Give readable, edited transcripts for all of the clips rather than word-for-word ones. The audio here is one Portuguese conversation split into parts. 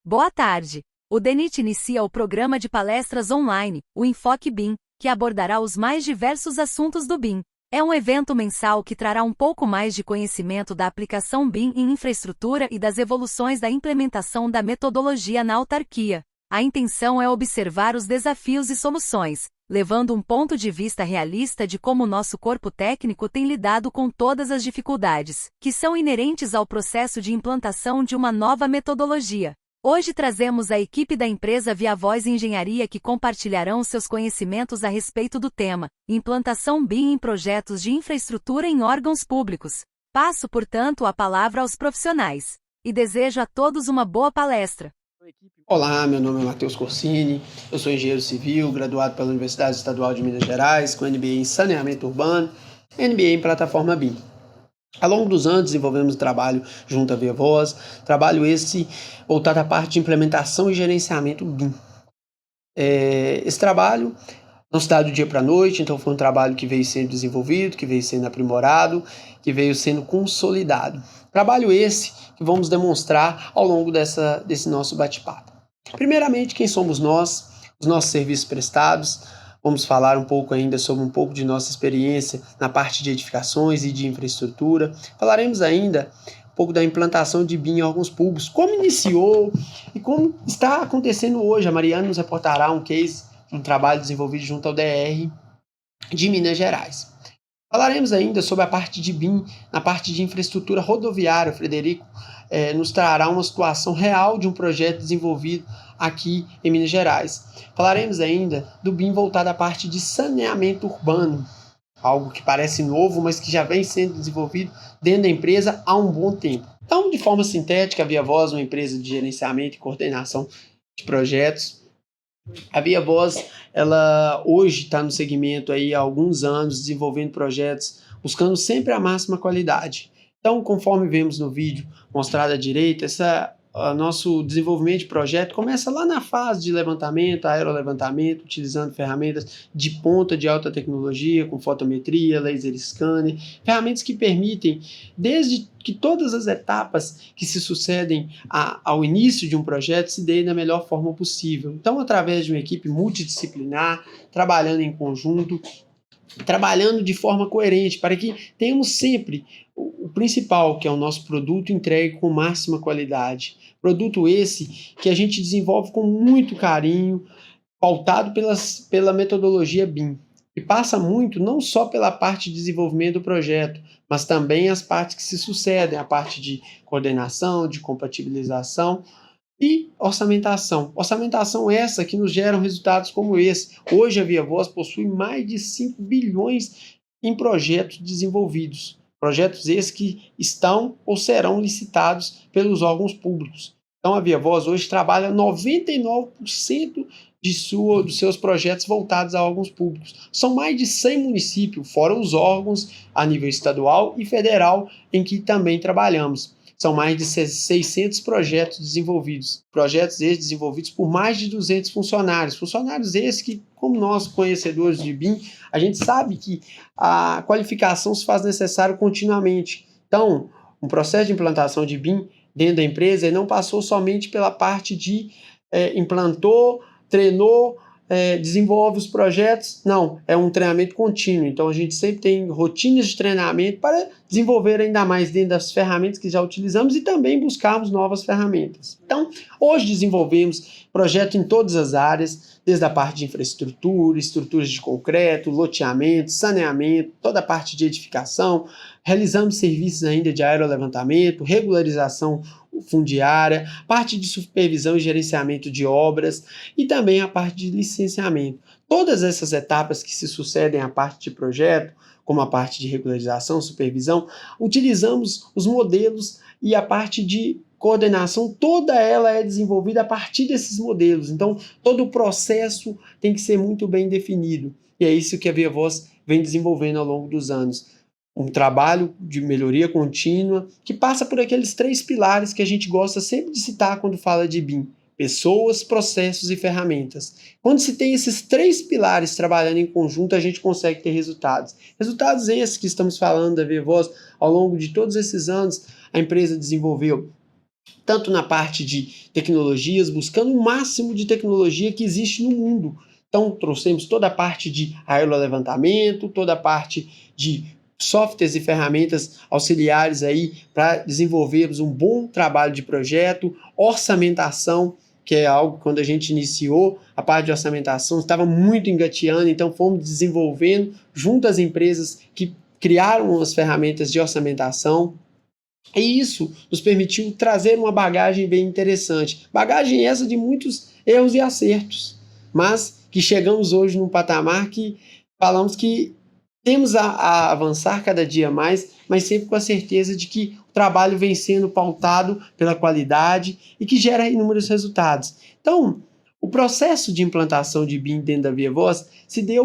Boa tarde! O DENIT inicia o programa de palestras online, o Enfoque BIM, que abordará os mais diversos assuntos do BIM. É um evento mensal que trará um pouco mais de conhecimento da aplicação BIM em infraestrutura e das evoluções da implementação da metodologia na autarquia. A intenção é observar os desafios e soluções, levando um ponto de vista realista de como nosso corpo técnico tem lidado com todas as dificuldades, que são inerentes ao processo de implantação de uma nova metodologia. Hoje trazemos a equipe da empresa ViaVoz Engenharia que compartilharão seus conhecimentos a respeito do tema, implantação BIM em projetos de infraestrutura em órgãos públicos. Passo, portanto, a palavra aos profissionais. E desejo a todos uma boa palestra. Olá, meu nome é Matheus Corsini, eu sou engenheiro civil, graduado pela Universidade Estadual de Minas Gerais, com MBA em Saneamento Urbano, MBA em Plataforma BIM. Ao longo dos anos desenvolvemos um trabalho junto à ViaVoz, trabalho esse voltado à parte de implementação e gerenciamento BIM. Esse trabalho não se dá do dia para a noite, então foi um trabalho que veio sendo desenvolvido, que veio sendo aprimorado, que veio sendo consolidado. Trabalho esse que vamos demonstrar ao longo desse nosso bate-papo. Primeiramente, quem somos nós, os nossos serviços prestados. Vamos falar um pouco ainda sobre um pouco de nossa experiência na parte de edificações e de infraestrutura. Falaremos ainda um pouco da implantação de BIM em órgãos públicos, como iniciou e como está acontecendo hoje. A Mariana nos reportará um case, um trabalho desenvolvido junto ao DR de Minas Gerais. Falaremos ainda sobre a parte de BIM, na parte de infraestrutura rodoviária. O Frederico nos trará uma situação real de um projeto desenvolvido aqui em Minas Gerais. Falaremos ainda do BIM voltado à parte de saneamento urbano, algo que parece novo, mas que já vem sendo desenvolvido dentro da empresa há um bom tempo. Então, de forma sintética, a ViaVoz é uma empresa de gerenciamento e coordenação de projetos. A ViaVoz, ela hoje está no segmento aí há alguns anos, desenvolvendo projetos, buscando sempre a máxima qualidade. Então, conforme vemos no vídeo mostrado à direita, nosso desenvolvimento de projeto começa lá na fase de levantamento, aerolevantamento, utilizando ferramentas de ponta de alta tecnologia, com fotometria, laser scanner, ferramentas que permitem, desde que todas as etapas que se sucedem ao início de um projeto se deem da melhor forma possível. Então, através de uma equipe multidisciplinar, trabalhando em conjunto, trabalhando de forma coerente, para que tenhamos sempre o principal, que é o nosso produto entregue com máxima qualidade. Produto esse que a gente desenvolve com muito carinho, pautado pela metodologia BIM, e passa muito não só pela parte de desenvolvimento do projeto, mas também as partes que se sucedem, a parte de coordenação, de compatibilização e orçamentação. Orçamentação essa que nos gera resultados como esse. Hoje a ViaVoz possui mais de 5 bilhões em projetos desenvolvidos. Projetos esses que estão ou serão licitados pelos órgãos públicos. Então a ViaVoz hoje trabalha 99% dos seus projetos voltados a órgãos públicos. São mais de 100 municípios, fora os órgãos a nível estadual e federal em que também trabalhamos. São mais de 600 projetos desenvolvidos. Projetos esses desenvolvidos por mais de 200 funcionários. Funcionários esses que, como nós conhecedores de BIM, a gente sabe que a qualificação se faz necessário continuamente. Então, um processo de implantação de BIM dentro da empresa ele não passou somente pela parte de implantou, treinou, desenvolve os projetos. Não, é um treinamento contínuo. Então, a gente sempre tem rotinas de treinamento para desenvolver ainda mais dentro das ferramentas que já utilizamos e também buscarmos novas ferramentas. Então, hoje desenvolvemos projetos em todas as áreas, desde a parte de infraestrutura, estruturas de concreto, loteamento, saneamento, toda a parte de edificação. Realizamos serviços ainda de aerolevantamento, regularização fundiária, parte de supervisão e gerenciamento de obras e também a parte de licenciamento. Todas essas etapas que se sucedem à parte de projeto, como a parte de regularização, supervisão, utilizamos os modelos e a parte de coordenação, toda ela é desenvolvida a partir desses modelos. Então, todo o processo tem que ser muito bem definido. E é isso que a ViaVoz vem desenvolvendo ao longo dos anos. Um trabalho de melhoria contínua que passa por aqueles 3 pilares que a gente gosta sempre de citar quando fala de BIM: pessoas, processos e ferramentas. Quando se tem esses 3 pilares trabalhando em conjunto, a gente consegue ter resultados. Resultados esses que estamos falando da ViaVoz. Ao longo de todos esses anos, a empresa desenvolveu tanto na parte de tecnologias, buscando o máximo de tecnologia que existe no mundo. Então, trouxemos toda a parte de aerolevantamento, toda a parte de softwares e ferramentas auxiliares aí para desenvolvermos um bom trabalho de projeto, orçamentação, que é algo que quando a gente iniciou a parte de orçamentação estava muito engateando, então fomos desenvolvendo junto às empresas que criaram as ferramentas de orçamentação. E isso nos permitiu trazer uma bagagem bem interessante. Bagagem essa de muitos erros e acertos, mas que chegamos hoje num patamar que falamos que temos a avançar cada dia mais, mas sempre com a certeza de que o trabalho vem sendo pautado pela qualidade e que gera inúmeros resultados. Então, o processo de implantação de BIM dentro da ViaVoz se deu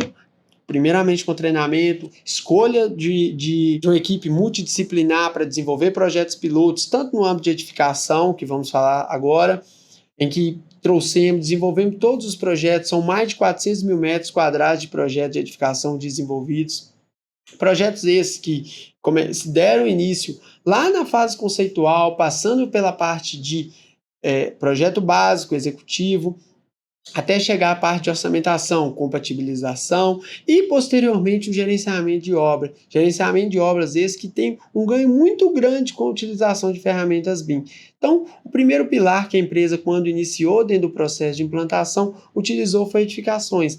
primeiramente com treinamento, escolha de uma equipe multidisciplinar para desenvolver projetos pilotos, tanto no âmbito de edificação, que vamos falar agora, em que desenvolvemos todos os projetos, são mais de 400 mil metros quadrados de projetos de edificação desenvolvidos. Projetos esses que deram início lá na fase conceitual, passando pela parte de projeto básico, executivo, até chegar à parte de orçamentação, compatibilização e, posteriormente, o gerenciamento de obra. Gerenciamento de obras esse que tem um ganho muito grande com a utilização de ferramentas BIM. Então, o primeiro pilar que a empresa, quando iniciou dentro do processo de implantação, utilizou foi edificações.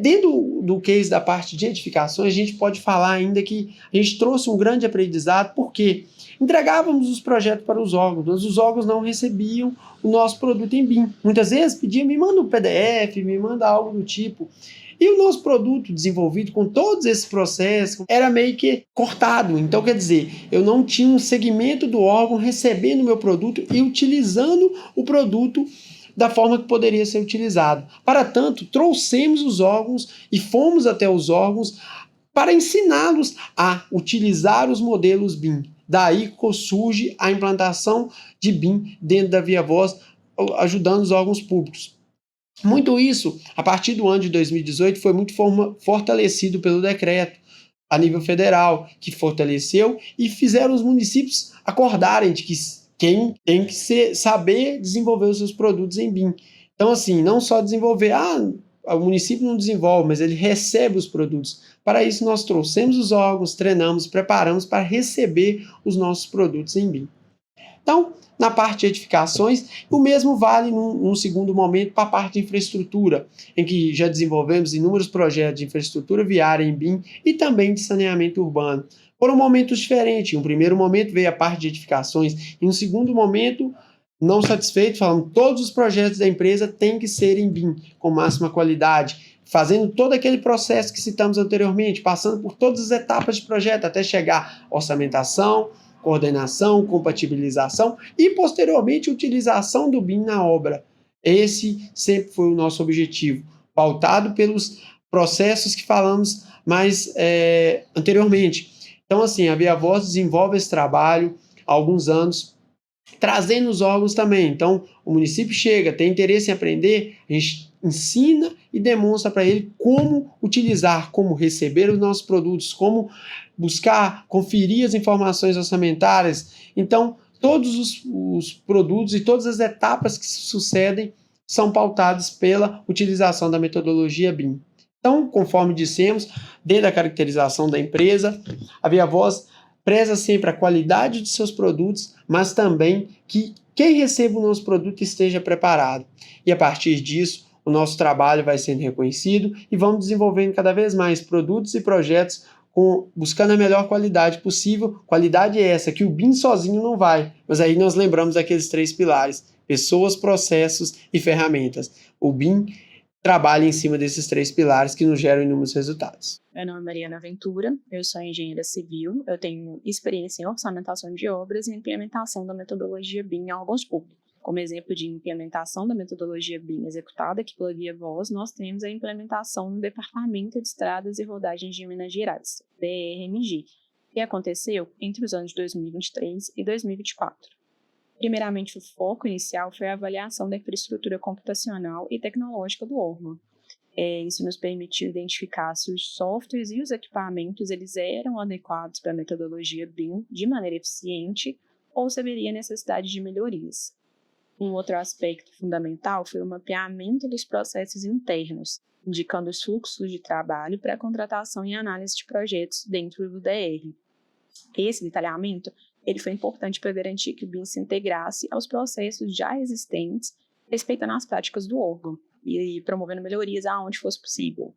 Dentro do case da parte de edificações, a gente pode falar ainda que a gente trouxe um grande aprendizado, porque entregávamos os projetos para os órgãos, mas os órgãos não recebiam o nosso produto em BIM. Muitas vezes pediam, me manda um PDF, me manda algo do tipo. E o nosso produto desenvolvido com todos esses processos era meio que cortado. Então, quer dizer, eu não tinha um segmento do órgão recebendo o meu produto e utilizando o produto da forma que poderia ser utilizado. Para tanto, trouxemos os órgãos e fomos até os órgãos para ensiná-los a utilizar os modelos BIM. Daí surge a implantação de BIM dentro da ViaVoz, ajudando os órgãos públicos. Muito isso, a partir do ano de 2018, foi muito fortalecido pelo decreto a nível federal, que fortaleceu e fizeram os municípios acordarem de que quem tem que saber desenvolver os seus produtos em BIM. Então, assim, não só desenvolver, o município não desenvolve, mas ele recebe os produtos. Para isso, nós trouxemos os órgãos, treinamos, preparamos para receber os nossos produtos em BIM. Então, na parte de edificações, o mesmo vale num segundo momento para a parte de infraestrutura, em que já desenvolvemos inúmeros projetos de infraestrutura viária em BIM e também de saneamento urbano. Foram momentos diferentes. Em um primeiro momento veio a parte de edificações, em um segundo momento, não satisfeito, falando que todos os projetos da empresa têm que ser em BIM, com máxima qualidade, fazendo todo aquele processo que citamos anteriormente, passando por todas as etapas de projeto, até chegar à orçamentação, coordenação, compatibilização e, posteriormente, utilização do BIM na obra. Esse sempre foi o nosso objetivo, pautado pelos processos que falamos mais anteriormente. Então, assim, a ViaVoz desenvolve esse trabalho há alguns anos, trazendo os órgãos também. Então, o município chega, tem interesse em aprender, a gente ensina e demonstra para ele como utilizar, como receber os nossos produtos, como buscar, conferir as informações orçamentárias. Então, todos os produtos e todas as etapas que se sucedem são pautadas pela utilização da metodologia BIM. Então, conforme dissemos, desde a caracterização da empresa, a ViaVoz preza sempre a qualidade de seus produtos, mas também que quem receba o nosso produto esteja preparado. E a partir disso, o nosso trabalho vai sendo reconhecido e vamos desenvolvendo cada vez mais produtos e projetos buscando a melhor qualidade possível. Qualidade é essa que o BIM sozinho não vai, mas aí nós lembramos daqueles 3 pilares: pessoas, processos e ferramentas. O BIM trabalha em cima desses 3 pilares que nos geram inúmeros resultados. Meu nome é Mariana Ventura, eu sou engenheira civil, eu tenho experiência em orçamentação de obras e implementação da metodologia BIM em órgãos públicos. Como exemplo de implementação da metodologia BIM executada aqui pela ViaVoz, nós temos a implementação no Departamento de Estradas e Rodagens de Minas Gerais, DERMG, que aconteceu entre os anos de 2023 e 2024. Primeiramente, o foco inicial foi a avaliação da infraestrutura computacional e tecnológica do órgão. Isso nos permitiu identificar se os softwares e os equipamentos eles eram adequados para a metodologia BIM de maneira eficiente, ou se haveria necessidade de melhorias. Um outro aspecto fundamental foi o mapeamento dos processos internos, indicando os fluxos de trabalho para a contratação e análise de projetos dentro do DR. Esse detalhamento ele foi importante para garantir que o BIM se integrasse aos processos já existentes, respeitando as práticas do órgão e promovendo melhorias aonde fosse possível.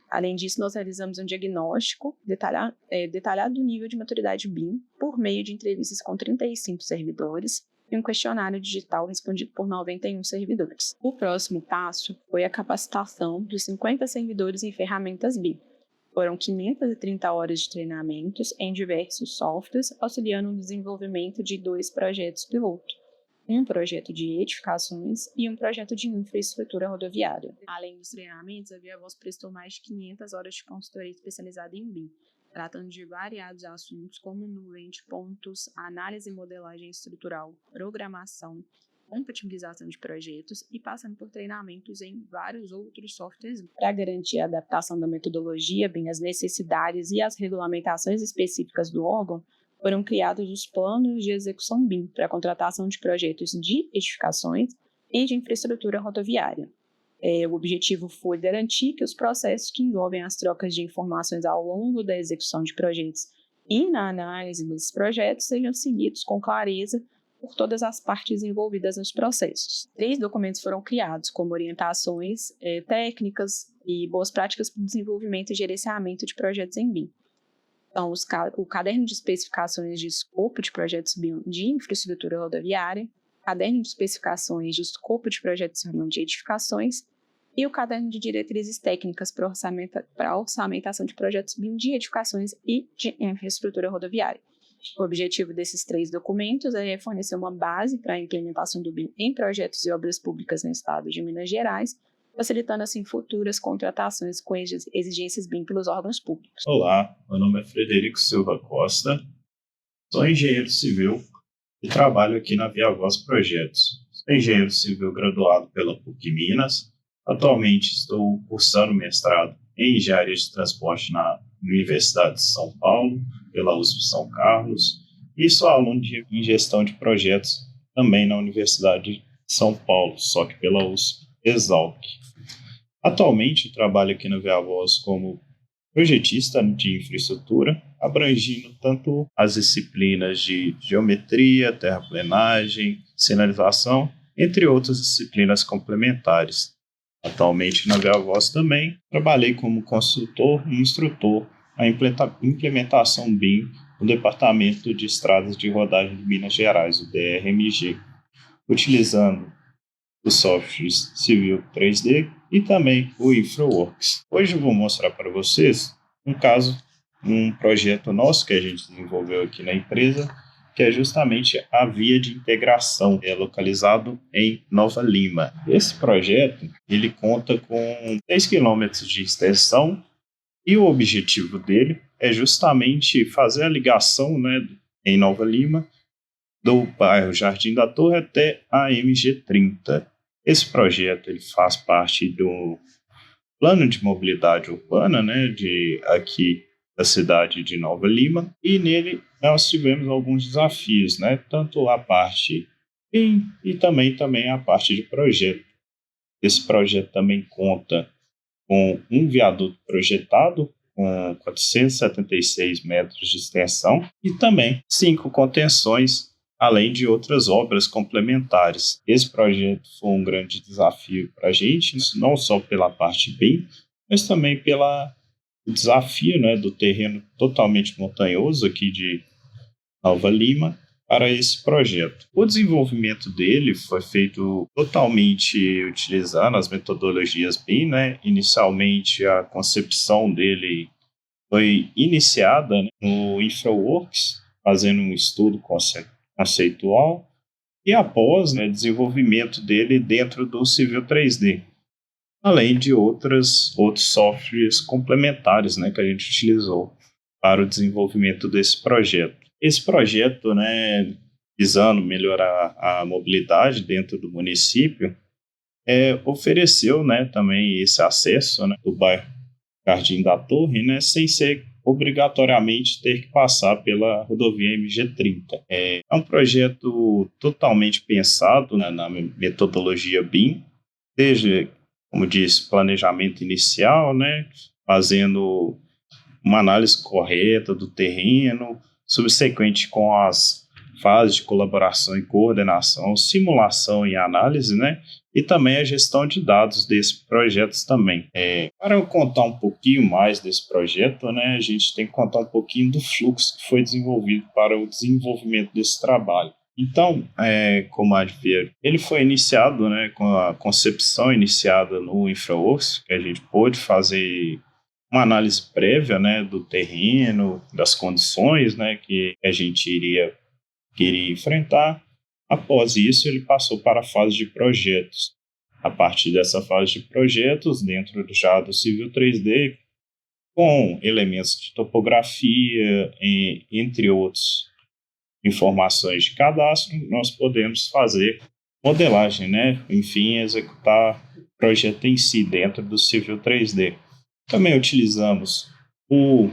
Além disso, nós realizamos um diagnóstico detalhado do nível de maturidade BIM por meio de entrevistas com 35 servidores e um questionário digital respondido por 91 servidores. O próximo passo foi a capacitação de 50 servidores em ferramentas BIM. Foram 530 horas de treinamentos em diversos softwares, auxiliando no desenvolvimento de 2 projetos piloto, um projeto de edificações e um projeto de infraestrutura rodoviária. Além dos treinamentos, a Viavoz prestou mais de 500 horas de consultoria especializada em BIM, tratando de variados assuntos como nuvem de pontos, análise e modelagem estrutural, programação, compatibilização de projetos e passando por treinamentos em vários outros softwares. Para garantir a adaptação da metodologia BIM às necessidades e às regulamentações específicas do órgão, foram criados os planos de execução BIM para a contratação de projetos de edificações e de infraestrutura rodoviária. O objetivo foi garantir que os processos que envolvem as trocas de informações ao longo da execução de projetos e na análise desses projetos sejam seguidos com clareza por todas as partes envolvidas nos processos. 3 documentos foram criados, como orientações técnicas e boas práticas para o desenvolvimento e gerenciamento de projetos em BIM. Então, o caderno de especificações de escopo de projetos BIM de infraestrutura rodoviária, caderno de especificações de escopo de projetos BIM de edificações e o caderno de diretrizes técnicas para orçamentação de projetos BIM de edificações e de infraestrutura rodoviária. O objetivo desses 3 documentos é fornecer uma base para a implementação do BIM em projetos e obras públicas no estado de Minas Gerais, facilitando assim futuras contratações com exigências BIM pelos órgãos públicos. Olá, meu nome é Frederico Silva Costa, sou engenheiro civil e trabalho aqui na Viavoz Projetos. Sou engenheiro civil graduado pela PUC Minas. Atualmente estou cursando mestrado em engenharia de transporte na Universidade de São Paulo, pela USP São Carlos, e sou aluno em gestão de projetos também na Universidade de São Paulo, só que pela USP Exalc. Atualmente trabalho aqui na Viavoz como projetista de infraestrutura, abrangindo tanto as disciplinas de geometria, terraplenagem, sinalização, entre outras disciplinas complementares. Atualmente na Viavoz também trabalhei como consultor e instrutor na implementação BIM no Departamento de Estradas de Rodagem de Minas Gerais, o DRMG, utilizando o software Civil 3D e também o InfraWorks. Hoje eu vou mostrar para vocês um projeto nosso que a gente desenvolveu aqui na empresa, que é justamente a via de integração, localizado em Nova Lima. Esse projeto ele conta com 6 km de extensão e o objetivo dele é justamente fazer a ligação, em Nova Lima, do bairro Jardim da Torre até a MG30. Esse projeto ele faz parte do plano de mobilidade urbana, aqui da cidade de Nova Lima, e nele nós tivemos alguns desafios, tanto a parte e também a parte de projeto. Esse projeto também conta com um viaduto projetado com 476 metros de extensão e também 5 contenções, além de outras obras complementares. Esse projeto foi um grande desafio para a gente, não só pela parte BIM, mas também pelo desafio do terreno totalmente montanhoso aqui de Nova Lima para esse projeto. O desenvolvimento dele foi feito totalmente utilizando as metodologias BIM. Inicialmente, a concepção dele foi iniciada no InfraWorks, fazendo um estudo conceitual, e após desenvolvimento dele dentro do Civil 3D, além de outros softwares complementares que a gente utilizou para o desenvolvimento desse projeto. Esse projeto, visando melhorar a mobilidade dentro do município, ofereceu também esse acesso do bairro Jardim da Torre, sem ser obrigatoriamente ter que passar pela rodovia MG30. É um projeto totalmente pensado, né, na metodologia BIM, desde, como disse, planejamento inicial, né, fazendo uma análise correta do terreno, subsequente com as fases de colaboração e coordenação, simulação e análise, né? E também a gestão de dados desses projetos também. Para eu contar um pouquinho mais desse projeto, né, a gente tem que contar um pouquinho do fluxo que foi desenvolvido para o desenvolvimento desse trabalho. Então, como a gente vê, ele foi iniciado, né, com a concepção iniciada no InfraWorks, que a gente pôde fazer uma análise prévia, né, do terreno, das condições, né, que a gente iria enfrentar. Após isso, ele passou para a fase de projetos. A partir dessa fase de projetos, dentro já do Civil 3D, com elementos de topografia, entre outros, informações de cadastro, nós podemos fazer modelagem, né? Enfim, executar o projeto em si dentro do Civil 3D. Também utilizamos o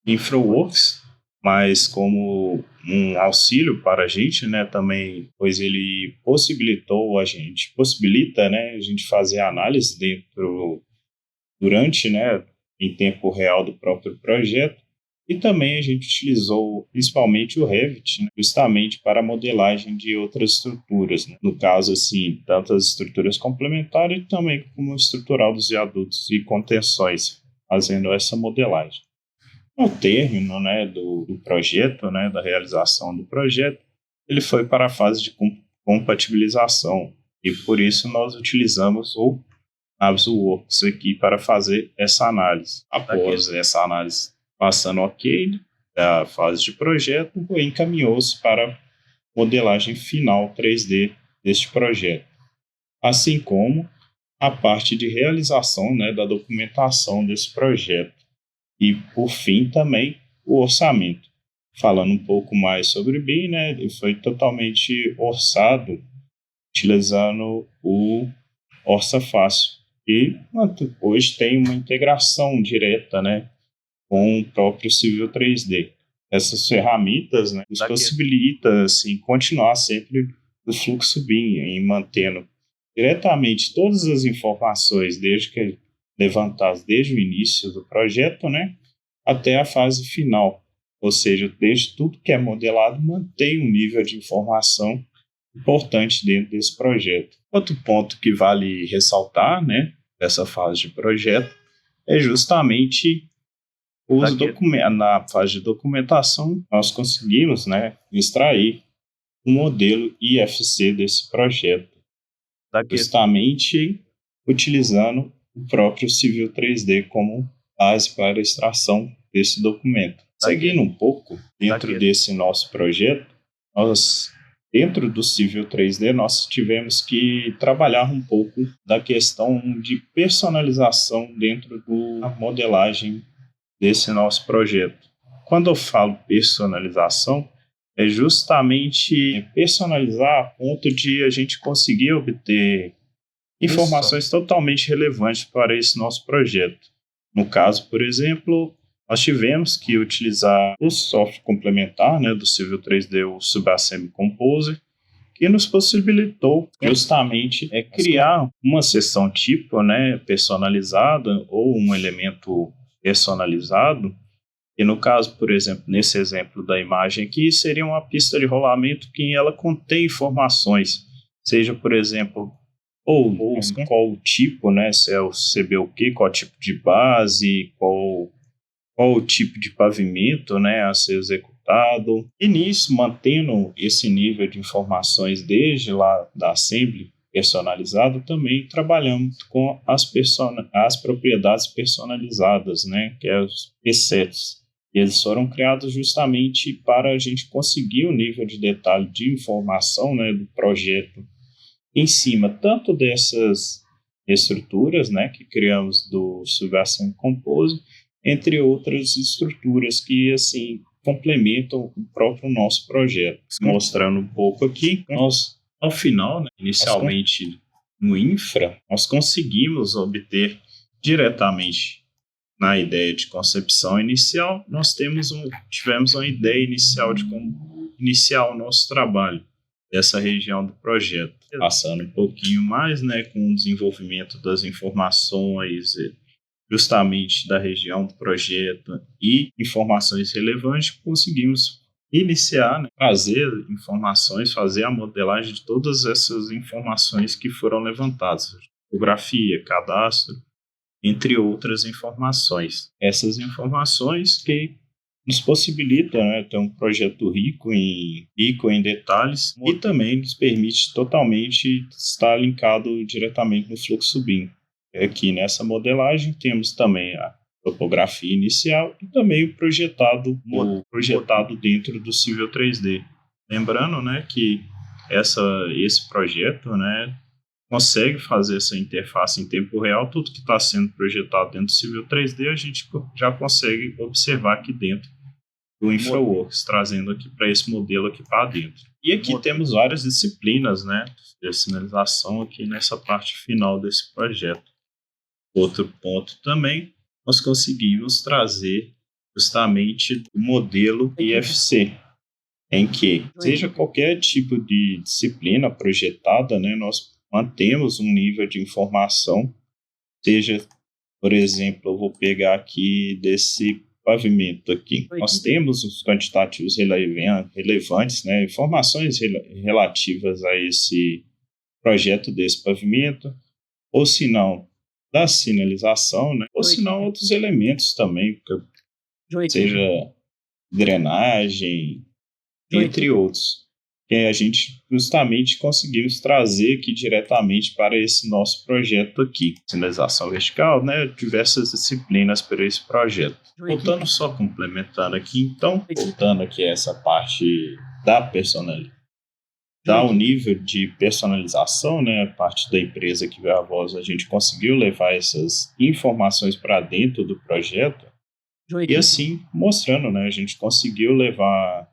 InfraWorks, mas como um auxílio para a gente, né, também, pois ele possibilita, né, a gente fazer análise durante, né, em tempo real do próprio projeto, e também a gente utilizou principalmente o Revit, né, justamente para a modelagem de outras estruturas, né? No caso, assim, tanto as estruturas complementares, também como o estrutural dos viadutos e contenções, fazendo essa modelagem. Ao término, né, do projeto, né, da realização do projeto, ele foi para a fase de compatibilização, e por isso nós utilizamos o Navisworks aqui para fazer essa análise. Após essa análise passando ok da fase de projeto, encaminhou-se para a modelagem final 3D deste projeto, assim como a parte de realização, né, da documentação desse projeto. E, por fim, também o orçamento. Falando um pouco mais sobre o BIM, né, ele foi totalmente orçado utilizando o Orça Fácil. E hoje tem uma integração direta, né, com o próprio Civil 3D. Essas ferramentas, né, nos possibilitam assim, continuar sempre no fluxo BIM, em mantendo diretamente todas as informações levantadas desde o início do projeto, né, até a fase final. Ou seja, desde tudo que é modelado, mantém um nível de informação importante dentro desse projeto. Outro ponto que vale ressaltar, né, dessa fase de projeto é justamente na fase de documentação, nós conseguimos, né, extrair um modelo IFC desse projeto, justamente utilizando o próprio Civil 3D como base para a extração desse documento. Seguindo um pouco dentro desse nosso projeto, dentro do Civil 3D, nós tivemos que trabalhar um pouco da questão de personalização dentro da modelagem desse nosso projeto. Quando eu falo personalização, é justamente personalizar a ponto de a gente conseguir obter informações totalmente relevantes para esse nosso projeto. No caso, por exemplo, nós tivemos que utilizar o software complementar, né, do Civil 3D, o Subassembly Composer, que nos possibilitou justamente criar uma seção tipo, né, personalizada ou um elemento personalizado. E no caso, por exemplo, nesse exemplo da imagem aqui, seria uma pista de rolamento que ela contém informações, seja, por exemplo, qual o tipo, né, se é o CBUQ, qual tipo de base, qual o tipo de pavimento, né, a ser executado. E nisso, mantendo esse nível de informações desde lá da assembly personalizado, também trabalhamos com as propriedades personalizadas, né, que é os presets. Eles foram criados justamente para a gente conseguir o nível de detalhe de informação, né, do projeto em cima tanto dessas estruturas, né, que criamos do Subassembly Composer, entre outras estruturas que assim complementam o próprio nosso projeto. Mostrando um pouco aqui, nós ao final, né, inicialmente no infra, nós conseguimos obter diretamente na ideia de concepção inicial, nós tivemos uma ideia inicial de como iniciar o nosso trabalho dessa região do projeto, passando um pouquinho mais, né, com o desenvolvimento das informações justamente da região do projeto e informações relevantes, conseguimos iniciar, né, trazer informações, fazer a modelagem de todas essas informações que foram levantadas, topografia, cadastro, entre outras informações. Essas informações que nos possibilitam, né, ter um projeto rico em detalhes e também nos permite totalmente estar linkado diretamente no fluxo BIM. Aqui nessa modelagem temos também a topografia inicial e também o projetado dentro do Civil 3D. Lembrando, né, que esse projeto, né, consegue fazer essa interface em tempo real. Tudo que está sendo projetado dentro do Civil 3D a gente já consegue observar aqui dentro do InfraWorks, trazendo aqui para esse modelo aqui para dentro. E aqui temos várias disciplinas, né, de sinalização aqui nessa parte final desse projeto. Outro ponto também, nós conseguimos trazer justamente o modelo IFC, em que, seja qualquer tipo de disciplina projetada, né, nós mantemos um nível de informação, seja, por exemplo, eu vou pegar aqui desse pavimento aqui. Nós temos os quantitativos relevantes, né, informações relativas a esse projeto desse pavimento, ou se não, da sinalização, né, ou se não, outros elementos também, seja drenagem, entre outros, que a gente justamente conseguimos trazer aqui diretamente para esse nosso projeto aqui. Sinalização vertical, né, diversas disciplinas para esse projeto. Voltando só complementando aqui, então, voltando aqui a essa parte da personalidade, dá um nível de personalização, né, a parte da empresa que veio a voz, a gente conseguiu levar essas informações para dentro do projeto e assim mostrando, né, a gente conseguiu levar,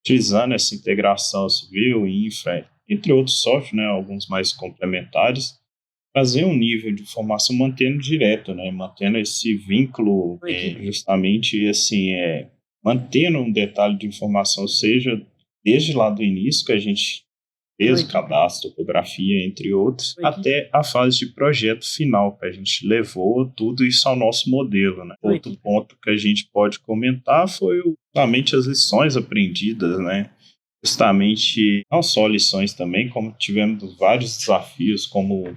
utilizando essa integração civil e infra, entre outros softwares, né, alguns mais complementares, trazer um nível de informação mantendo direto, né, mantendo esse vínculo, justamente assim, mantendo um detalhe de informação, seja desde lá do início, que a gente fez o cadastro, topografia, entre outros, até a fase de projeto final, que a gente levou tudo isso ao nosso modelo, né. Outro ponto que a gente pode comentar foi justamente as lições aprendidas, né, justamente não só lições também, como tivemos vários desafios, como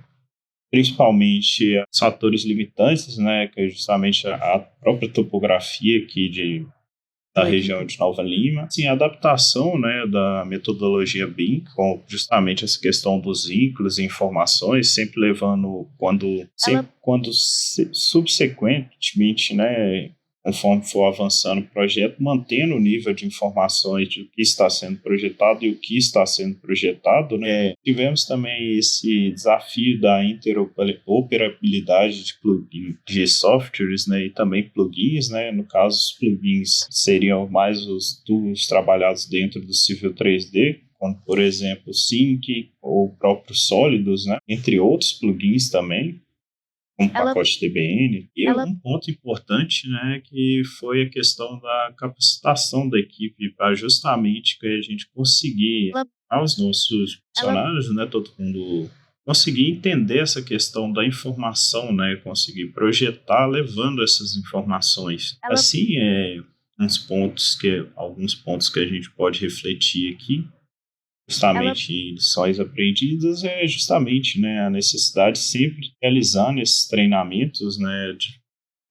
principalmente os fatores limitantes, né, que é justamente a própria topografia aqui da região de Nova Lima. Sim, a adaptação, né, da metodologia BIM, com justamente essa questão dos vínculos e informações, sempre levando, subsequentemente, né, conforme for avançando o projeto, mantendo o nível de informações do que está sendo projetado e o que está sendo projetado, né. Tivemos também esse desafio da interoperabilidade de softwares, né, e também plugins, né. No caso, os plugins seriam mais os trabalhados dentro do Civil 3D, como, por exemplo, o Sync ou o próprio Solidus, né, entre outros plugins também, como pacote TBN. E um ponto importante, né, que foi a questão da capacitação da equipe para justamente que a gente conseguir, aos nossos funcionários, né, todo mundo conseguir entender essa questão da informação, né, conseguir projetar levando essas informações. Assim, alguns pontos que a gente pode refletir aqui, justamente em lições aprendidas, é justamente, né, a necessidade sempre de realizar esses treinamentos, né, de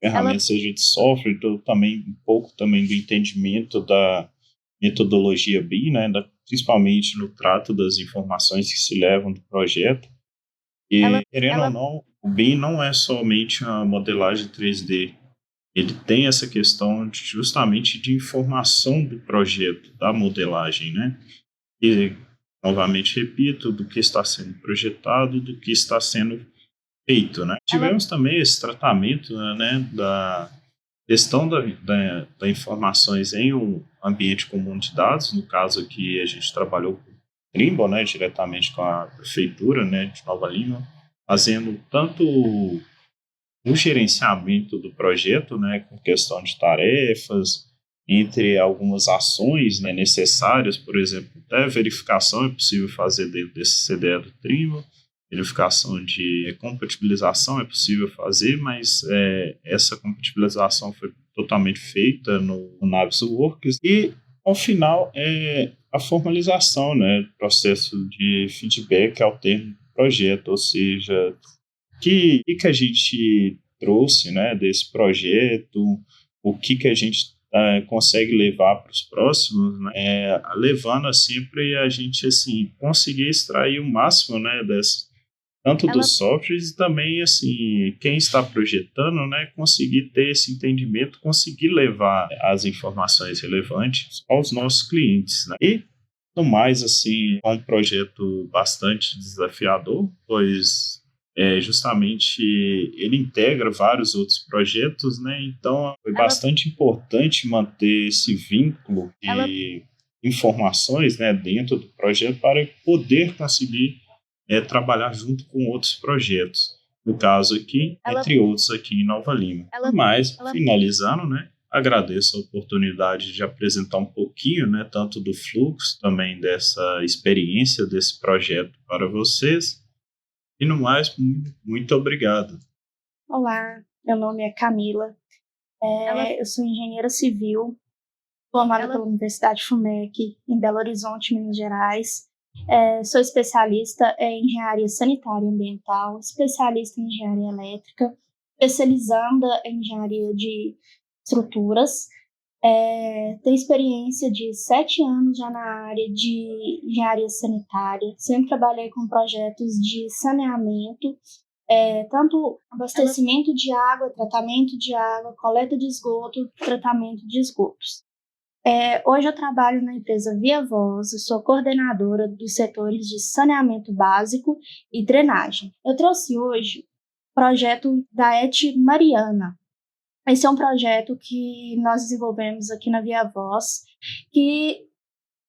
ferramentas, seja de software, também um pouco também do entendimento da metodologia BIM, né, principalmente no trato das informações que se levam do projeto. E, querendo ou não, o BIM não é somente uma modelagem 3D. Ele tem essa questão justamente de informação do projeto, da modelagem, né? E, novamente, repito, do que está sendo projetado, do que está sendo feito, né? Tivemos também esse tratamento, né, da questão da informações em um ambiente comum de dados. No caso aqui, a gente trabalhou com o Trimble, né, diretamente com a prefeitura, né, de Nova Lima, fazendo tanto no gerenciamento do projeto, né, com questão de tarefas, entre algumas ações, né, necessárias, por exemplo, até verificação é possível fazer dentro desse CDE do Trimble, verificação de compatibilização é possível fazer, mas essa compatibilização foi totalmente feita no Navisworks. E, ao final, a formalização, né, do processo de feedback ao termo do projeto, ou seja, o que a gente trouxe, né, desse projeto, o que a gente consegue levar para os próximos, né, levando sempre a gente assim, conseguir extrair o máximo, né, tanto dos softwares e também assim, quem está projetando, né, conseguir ter esse entendimento, conseguir levar as informações relevantes aos nossos clientes, né. E no mais, assim, é um projeto bastante desafiador, pois justamente ele integra vários outros projetos, né? Então foi bastante importante manter esse vínculo de informações, né, dentro do projeto para poder conseguir trabalhar junto com outros projetos. No caso aqui, entre outros aqui em Nova Lima. Mas, finalizando, né, agradeço a oportunidade de apresentar um pouquinho, né, tanto do fluxo, também dessa experiência desse projeto para vocês. E no mais, muito obrigado. Olá, meu nome é Camila, eu sou engenheira civil, formada pela Universidade FUMEC, em Belo Horizonte, Minas Gerais. Sou especialista em engenharia sanitária e ambiental, especialista em engenharia elétrica, especializanda em engenharia de estruturas. Tenho experiência de 7 anos já na área de engenharia sanitária. Sempre trabalhei com projetos de saneamento, tanto abastecimento de água, tratamento de água, coleta de esgoto, tratamento de esgotos. Hoje eu trabalho na empresa Via Voz, eu sou coordenadora dos setores de saneamento básico e drenagem. Eu trouxe hoje o projeto da ET Mariana. Esse é um projeto que nós desenvolvemos aqui na Via Voz, que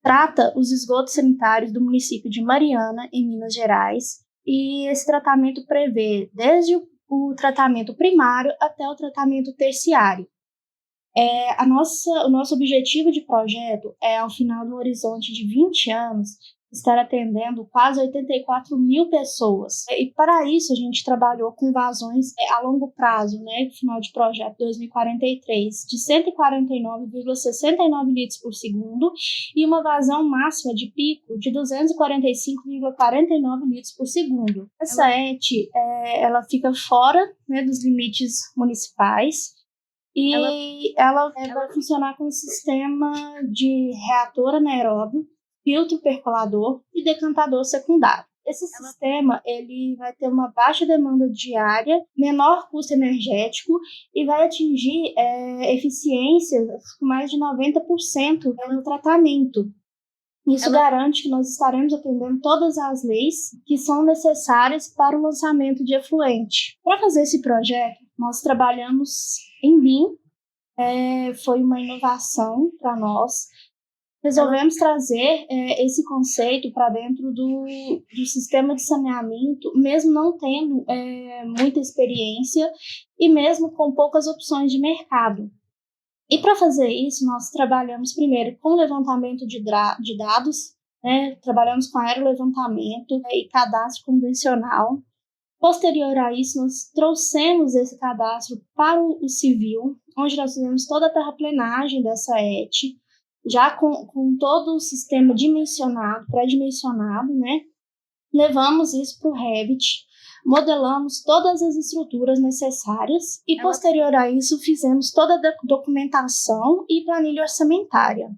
trata os esgotos sanitários do município de Mariana, em Minas Gerais, e esse tratamento prevê desde o tratamento primário até o tratamento terciário. O nosso objetivo de projeto é, ao final do horizonte de 20 anos, estar atendendo quase 84 mil pessoas. E para isso a gente trabalhou com vazões a longo prazo, né, final de projeto 2043, de 149,69 litros por segundo e uma vazão máxima de pico de 245,49 litros por segundo. Essa ET, ela fica fora, né, dos limites municipais. E ela vai funcionar com um sistema de reator anaeróbio, filtro percolador e decantador secundário. Esse sistema ele vai ter uma baixa demanda diária, menor custo energético e vai atingir eficiência com mais de 90% no tratamento. Isso garante que nós estaremos atendendo todas as leis que são necessárias para o lançamento de efluente. Para fazer esse projeto, nós trabalhamos em BIM, foi uma inovação para nós. Resolvemos trazer esse conceito para dentro do sistema de saneamento, mesmo não tendo muita experiência e mesmo com poucas opções de mercado. E para fazer isso, nós trabalhamos primeiro com levantamento de dados, né? Trabalhamos com aerolevantamento e cadastro convencional. Posterior a isso, nós trouxemos esse cadastro para o civil, onde nós fizemos toda a terraplenagem dessa ET, já com todo o sistema dimensionado, pré-dimensionado, né? Levamos isso para o Revit, modelamos todas as estruturas necessárias e, posterior a isso, fizemos toda a documentação e planilha orçamentária.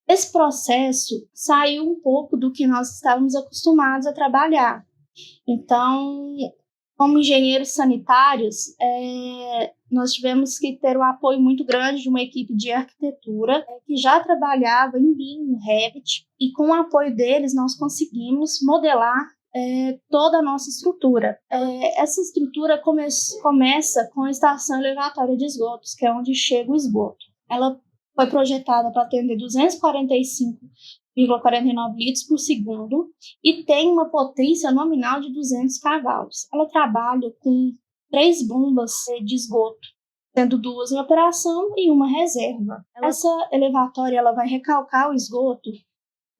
Esse processo saiu um pouco do que nós estávamos acostumados a trabalhar. Então, como engenheiros sanitários, nós tivemos que ter um apoio muito grande de uma equipe de arquitetura que já trabalhava em BIM, no Revit, e com o apoio deles nós conseguimos modelar toda a nossa estrutura. Essa estrutura começa com a estação elevatória de esgotos, que é onde chega o esgoto. Ela foi projetada para atender 245,49 litros por segundo e tem uma potência nominal de 200 cavalos. Ela trabalha com 3 bombas de esgoto, sendo 2 em operação e uma reserva. Essa elevatória ela vai recalcar o esgoto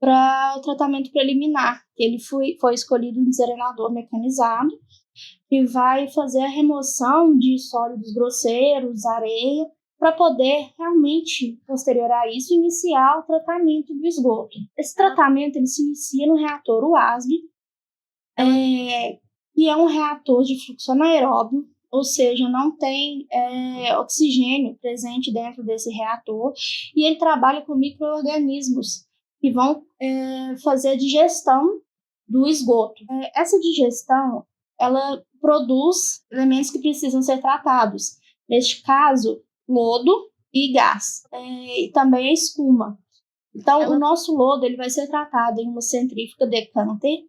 para o tratamento preliminar. Ele foi escolhido um desarenador mecanizado que vai fazer a remoção de sólidos grosseiros, areia, para poder realmente, posterior a isso, iniciar o tratamento do esgoto. Esse tratamento ele se inicia no reator UASB, que é um reator de fluxo anaeróbio, ou seja, não tem oxigênio presente dentro desse reator, e ele trabalha com micro-organismos que vão fazer a digestão do esgoto. Essa digestão, ela produz elementos que precisam ser tratados. Neste caso, lodo e gás, e também a espuma. Então, o nosso lodo ele vai ser tratado em uma centrífuga decanter,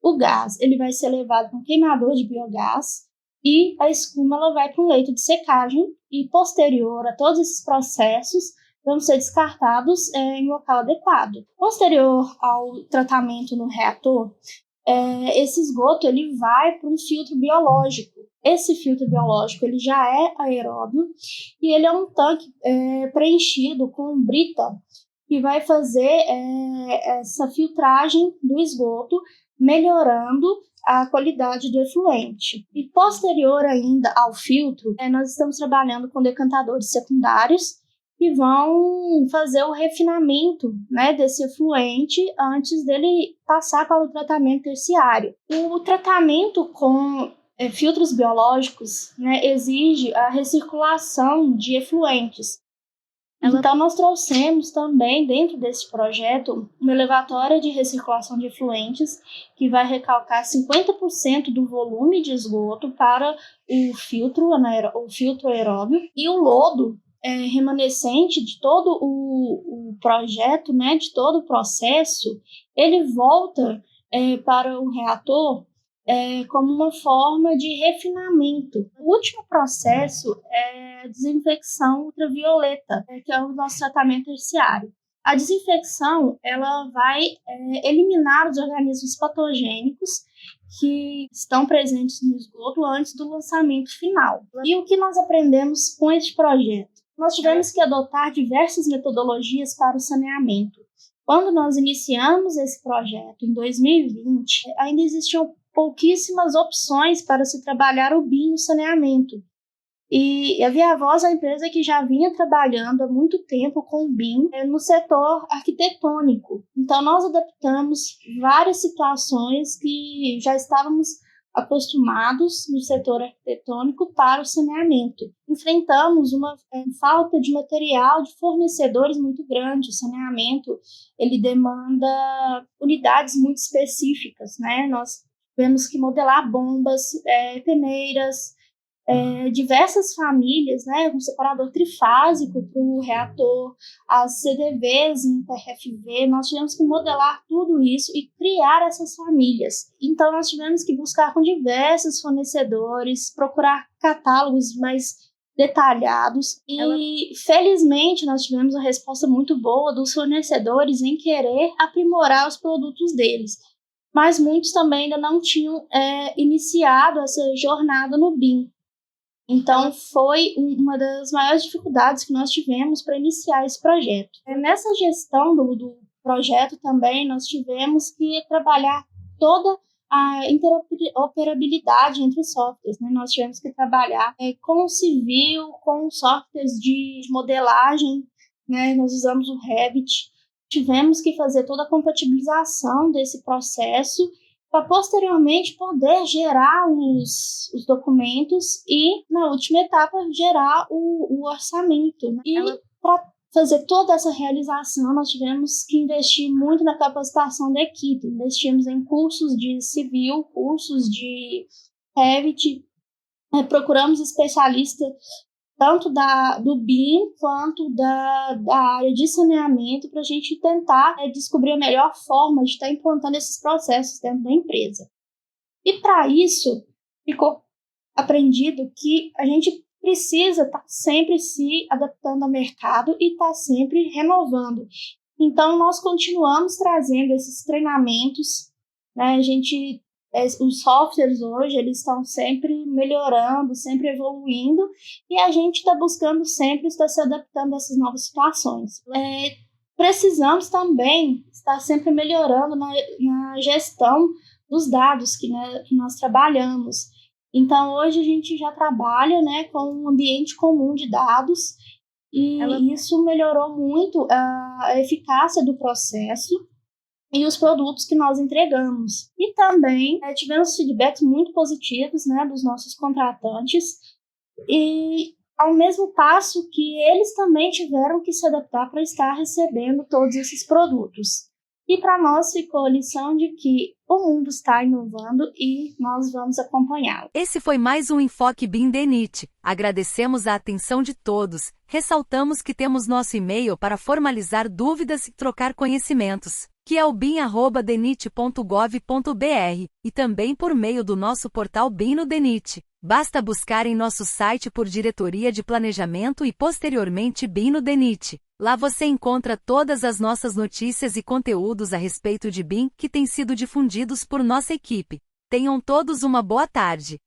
o gás ele vai ser levado para um queimador de biogás e a espuma ela vai para um leito de secagem e, posterior a todos esses processos, vão ser descartados em local adequado. Posterior ao tratamento no reator, esse esgoto ele vai para um filtro biológico. Esse filtro biológico ele já é aeróbio e ele é um tanque preenchido com brita que vai fazer essa filtragem do esgoto, melhorando a qualidade do efluente. E posterior ainda ao filtro, nós estamos trabalhando com decantadores secundários que vão fazer o refinamento, né, desse efluente antes dele passar para o tratamento terciário. O tratamento com filtros biológicos, né, exige a recirculação de efluentes. Então, nós trouxemos também, dentro desse projeto, uma elevatória de recirculação de efluentes que vai recalcar 50% do volume de esgoto para o filtro aeróbio, e o lodo remanescente de todo o projeto, né, de todo o processo, ele volta para o reator como uma forma de refinamento. O último processo é a desinfecção ultravioleta, que é o nosso tratamento terciário. A desinfecção ela vai eliminar os organismos patogênicos que estão presentes no esgoto antes do lançamento final. E o que nós aprendemos com este projeto? Nós tivemos que adotar diversas metodologias para o saneamento. Quando nós iniciamos esse projeto em 2020, ainda existiam pouquíssimas opções para se trabalhar o BIM no saneamento. E a Viavoz é uma empresa que já vinha trabalhando há muito tempo com o BIM no setor arquitetônico. Então, nós adaptamos várias situações que já estávamos acostumados no setor arquitetônico para o saneamento. Enfrentamos uma falta de material, de fornecedores muito grande. O saneamento ele demanda unidades muito específicas, né? Nós tivemos que modelar bombas, peneiras, diversas famílias, né, um separador trifásico para o reator, as CDVs em PRFV, nós tivemos que modelar tudo isso e criar essas famílias. Então, nós tivemos que buscar com diversos fornecedores, procurar catálogos mais detalhados e, felizmente, nós tivemos uma resposta muito boa dos fornecedores em querer aprimorar os produtos deles. Mas muitos também ainda não tinham iniciado essa jornada no BIM. Então, foi uma das maiores dificuldades que nós tivemos para iniciar esse projeto. Nessa gestão do projeto também, nós tivemos que trabalhar toda a interoperabilidade entre os softwares, né? Nós tivemos que trabalhar com o civil, com softwares de modelagem, né? Nós usamos o Revit. Tivemos que fazer toda a compatibilização desse processo para posteriormente poder gerar os documentos e, na última etapa, gerar o orçamento. Né? E para fazer toda essa realização, nós tivemos que investir muito na capacitação da equipe. Investimos em cursos de civil, cursos de Revit, procuramos especialistas tanto do BIM quanto da área de saneamento para a gente tentar descobrir a melhor forma de estar implantando esses processos dentro da empresa. E para isso, ficou aprendido que a gente precisa estar sempre se adaptando ao mercado e estar sempre renovando. Então, nós continuamos trazendo esses treinamentos, né? A gente os softwares hoje, eles estão sempre melhorando, sempre evoluindo, e a gente está buscando sempre estar se adaptando a essas novas situações. Precisamos também estar sempre melhorando na gestão dos dados que nós trabalhamos. Então, hoje a gente já trabalha, né, com um ambiente comum de dados, e isso melhorou muito a eficácia do processo e os produtos que nós entregamos. E também tivemos feedbacks muito positivos, né, dos nossos contratantes, e ao mesmo passo que eles também tiveram que se adaptar para estar recebendo todos esses produtos. E para nós ficou a lição de que o mundo está inovando e nós vamos acompanhá-lo. Esse foi mais um Enfoque BIM DENIT. Agradecemos a atenção de todos. Ressaltamos que temos nosso e-mail para formalizar dúvidas e trocar conhecimentos, que é o bim@denit.gov.br, e também por meio do nosso portal BIM no DENIT. Basta buscar em nosso site por Diretoria de Planejamento e posteriormente BIM no DENIT. Lá você encontra todas as nossas notícias e conteúdos a respeito de BIM que têm sido difundidos por nossa equipe. Tenham todos uma boa tarde.